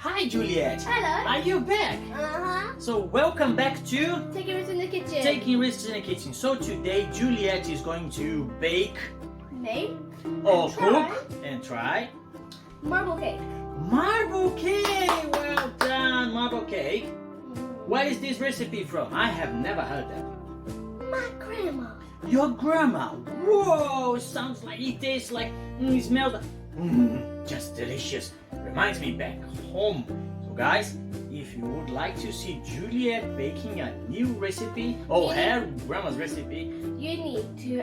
Hi Juliet. Hello. Are you back? So welcome back to Taking risks in the kitchen. Taking Risks in the Kitchen. So today Juliet is going to bake, Make, or try. cook and try marble cake. marble cake. Well done, marble cake. Where is this recipe from? I have never heard that. My grandma. Your grandma. Whoa, sounds like it tastes like, it smells like, just delicious. Reminds me back home. So guys, if you would like to see Juliet baking a new recipe, or her grandma's recipe, You need to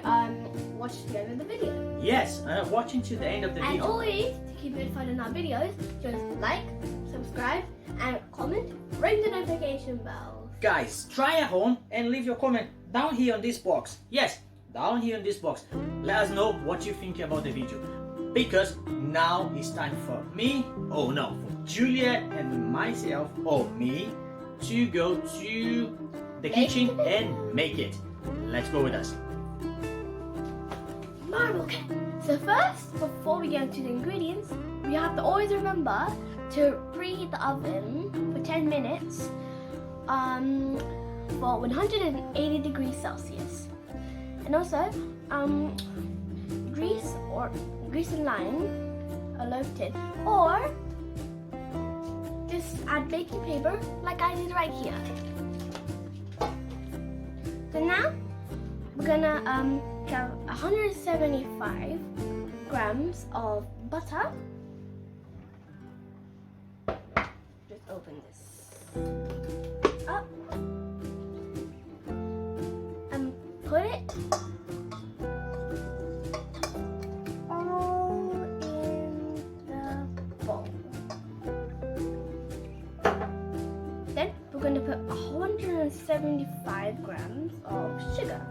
watch the end of the video. yes, watching to the end of the And video. always to keep notified on our videos, just like, subscribe, and comment. Ring the notification bell. Guys, try at home and leave your comment down here on this box. Yes, down here in this box. Let us know what you think about the video. Because now it's time for me, for Juliet and myself, or me, to go to the kitchen and make it. Let's go with us. Marble cake. So first, before we get into the ingredients, we have to always remember to preheat the oven for 10 minutes for 180 degrees Celsius. And also, grease and line a loaf tin, or just add baking paper like I did right here. So now we're gonna have 175 grams of butter. Just open this up and put it all in the bowl. Then we're going to put 175 grams of sugar.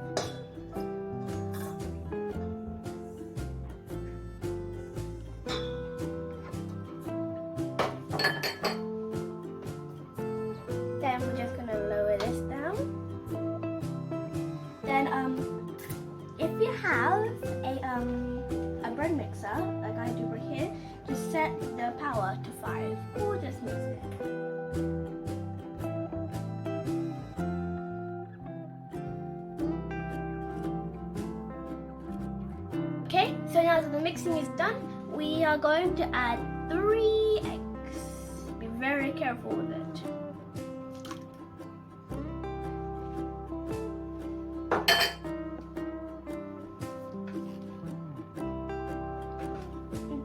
Then we're just going to lower this down. Then if you have a bread mixer like I do right here, just set the power to 5 or just mix it. Okay, so now that the mixing is done, we are going to add 3 eggs. Be very careful with it.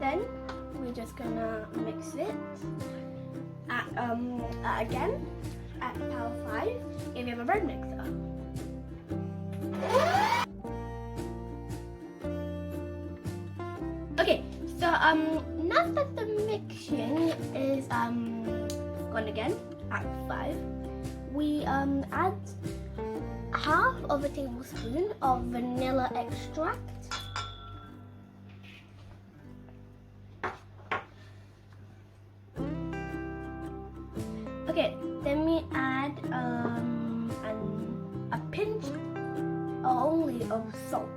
Then we're just gonna mix it again at power 5 if you have a bread mixer. Okay, so now that the mixing is gone again at 5, we add half of a tablespoon of vanilla extract. Okay, then we add a pinch only of salt.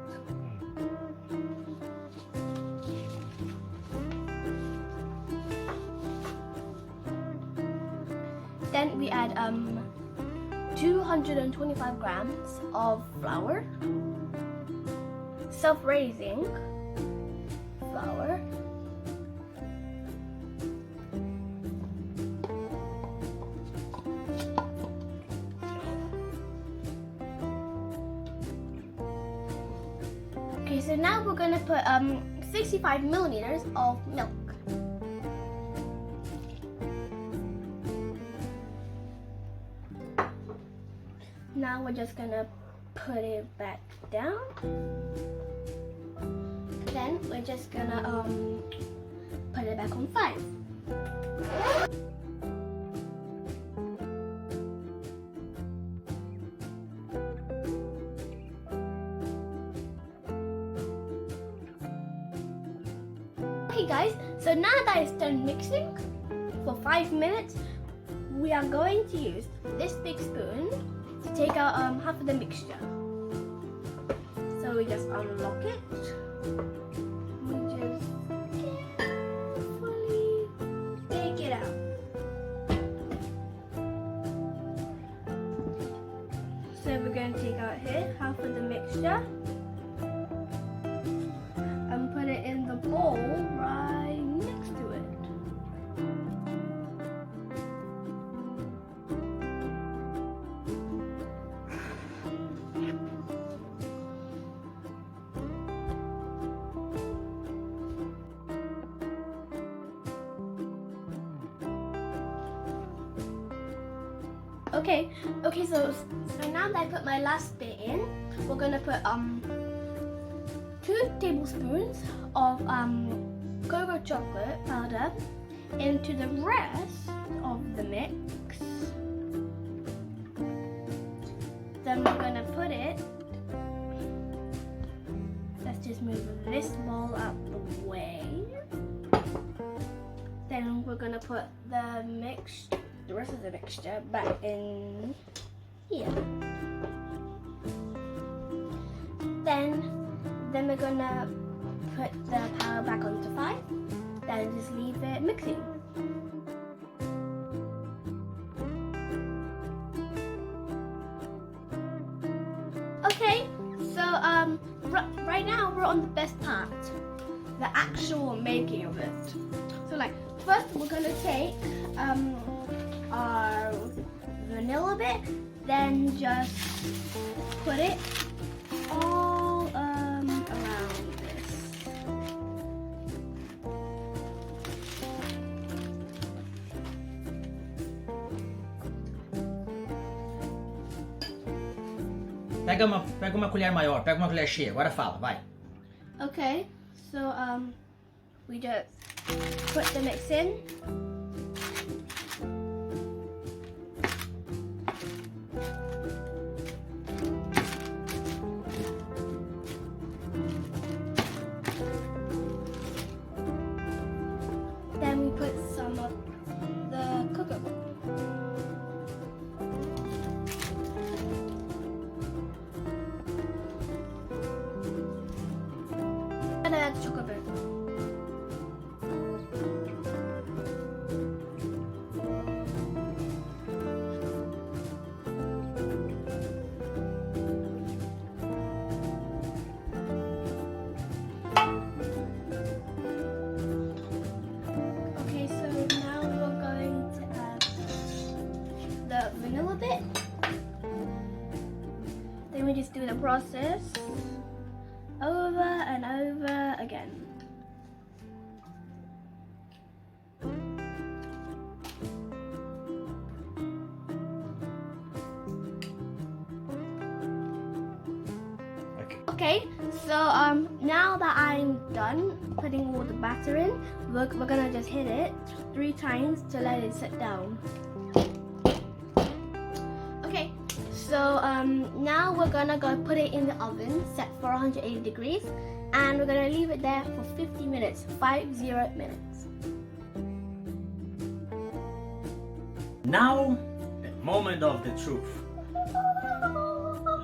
Then we add 225 grams of flour, self-raising flour. Okay, so now we're gonna put 65 milliliters of milk. Now we're just gonna put it back down. Then we're just gonna put it back on 5. Okay guys, so now that it's done mixing for 5 minutes, we are going to use this big spoon to take out half of the mixture. So we just unlock it. We just carefully take it out. we're going to take out here half of the mixture and put it in the bowl right next to it. Okay, so now that I put my last bit in, we're gonna put 2 tablespoons of cocoa chocolate powder into the rest of the mix. Then we're gonna put it. Let's just move this bowl out the way. Then we're gonna put the rest of the mixture back in here. Then we're gonna put the power back onto 5. Then just leave it mixing. Okay, so right now we're on the best part, the actual making of it. So first we're gonna take our vanilla bit, then just put it all around this. Pega uma colher maior, pega uma colher cheia. Agora fala, vai. Okay, so we just put the mix in. Then we put some of the cocoa. And add chocolate. Okay, so now we're going to add the vanilla bit. Then we just do the process over and over again. Okay, so now that I'm done putting all the batter in, we're gonna just hit it 3 times to let it sit down. Okay, so now we're gonna go put it in the oven set for 180 degrees, and we're gonna leave it there for 50 minutes, 50 minutes. Now, the moment of the truth.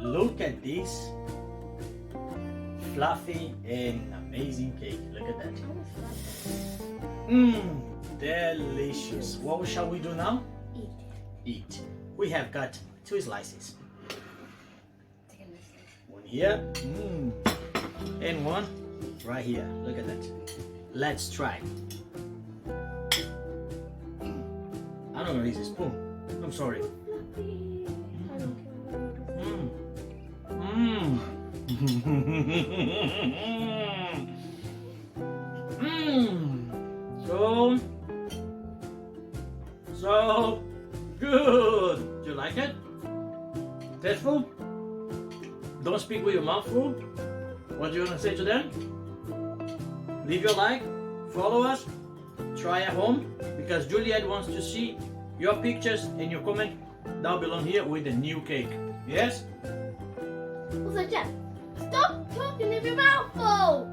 Look at this fluffy and amazing cake. Look at that. Delicious. What shall we do now? Eat. We have got 2 slices. One here, and one right here. Look at that. Let's try. I don't know, use a spoon. I'm sorry. So good. Do you like it? Tasteful? Don't speak with your mouth full. What do you want to say to them? Leave your like, follow us, try at home, because Juliet wants to see your pictures and your comment down below here with the new cake. Yes? Also, Jeff, stop talking with your mouth full!